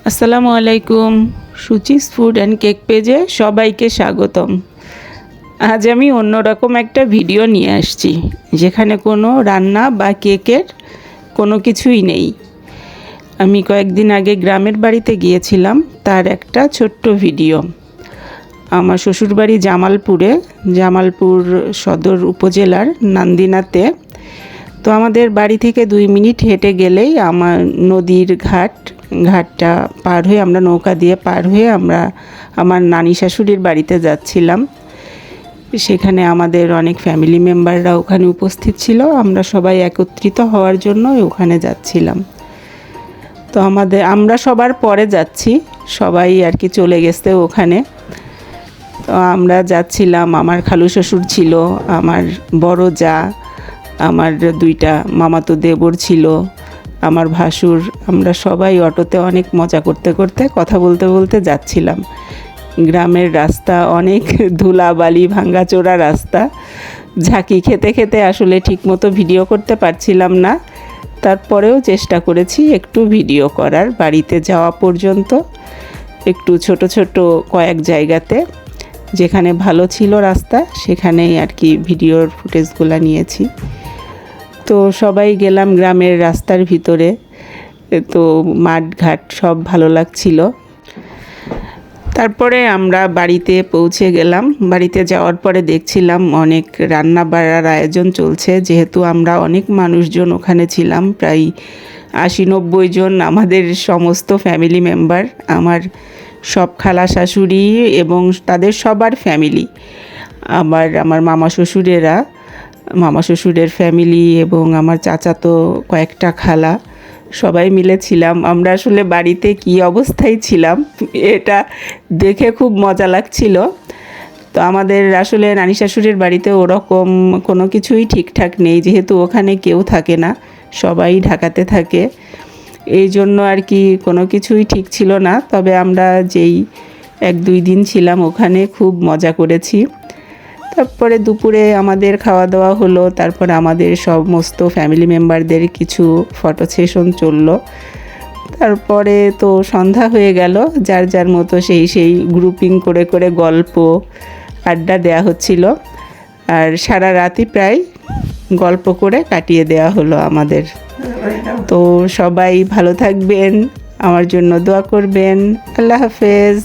আসসালামু আলাইকুম। Suchi's food and cake পেজে সবাইকে স্বাগতম। আজ আমি অন্যরকম একটা ভিডিও নিয়ে আসছি, যেখানে কোনো রান্না বা কেকের কোনো কিছুই নেই। আমি কয়েকদিন আগে গ্রামের বাড়িতে গিয়েছিলাম, তার একটা ছোট্ট ভিডিও। আমার শ্বশুরবাড়ি জামালপুর সদর উপজেলার নান্দিনাতে। তো আমাদের বাড়ি থেকে 2 মিনিট হেঁটে গেলেই আমার নদীর ঘাটটা পার হয়ে আমরা নৌকা দিয়ে পার হয়ে আমরা আমার নানি শাশুড়ির বাড়িতে যাচ্ছিলাম। সেখানে আমাদের অনেক ফ্যামিলি মেম্বাররা ওখানে উপস্থিত ছিল। আমরা সবাই একত্রিত হওয়ার জন্য ওখানে যাচ্ছিলাম। তো আমরা সবার পরে যাচ্ছি, সবাই আর কি চলে গেছে ওখানে। তো আমরা যাচ্ছিলাম, আমার খালু শ্বশুর ছিল, আমার বড় যা, আমার 2টা মামাতো দেবর ছিল, আমার ভাসুর। আমরা সবাই অটোতে অনেক মজা করতে করতে কথা বলতে বলতে যাচ্ছিলাম। গ্রামের রাস্তা অনেক ধুলাবালি, ভাঙ্গাচোরা রাস্তা। ঝাঁকি খেতে খেতে আসলে ঠিকমতো ভিডিও করতে পারছিলাম না, তারপরেও চেষ্টা করেছি একটু ভিডিও করার। বাড়িতে যাওয়া পর্যন্ত একটু ছোট ছোট কয়েক জায়গাতে যেখানে ভালো ছিল রাস্তা, সেখানেই আর কি ভিডিওর ফুটেজগুলো নিয়েছি। তো সবাই গেলাম গ্রামের রাস্তার ভিতরে। তো মাঠঘাট সব ভালো লাগছিল। তারপরে আমরা বাড়িতে পৌঁছে গেলাম। বাড়িতে যাওয়ার পরে দেখছিলাম অনেক রান্না বাড়ার আয়োজন চলছে, যেহেতু আমরা অনেক মানুষজন ওখানে ছিলাম, প্রায় 80-90 জন আমাদের সমস্ত ফ্যামিলি মেম্বার। আমার সব খালা শাশুড়ি এবং তাদের সবার ফ্যামিলি, আবার আমার মামা শ্বশুরের ফ্যামিলি এবং আমার চাচাতো কয়েকটা খালা, সবাই মিলে ছিলাম। আমরা আসলে বাড়িতে কী অবস্থায় ছিলাম এটা দেখে খুব মজা লাগছিল। তো আমাদের আসলে নানি শাশুড়ির বাড়িতে ওরকম কোনো কিছুই ঠিকঠাক নেই, যেহেতু ওখানে কেউ থাকে না, সবাই ঢাকাতে থাকে। এই জন্য আর কি কোনো কিছুই ঠিক ছিল না। তবে আমরা যেই 1-2 দিন ছিলাম ওখানে খুব মজা করেছি। তারপরে দুপুরে আমাদের খাওয়া দাওয়া হলো। তারপরে আমাদের সমস্ত ফ্যামিলি মেম্বারদের কিছু ফটো সেশন চললো। তারপরে তো সন্ধ্যা হয়ে গেল, যার যার মতো সেই গ্রুপিং করে করে গল্প আড্ডা দেয়া হচ্ছিল। আর সারা রাতই প্রায় গল্প করে কাটিয়ে দেওয়া হলো আমাদের। তো সবাই ভালো থাকবেন, আমার জন্য দোয়া করবেন। আল্লাহ হাফেজ।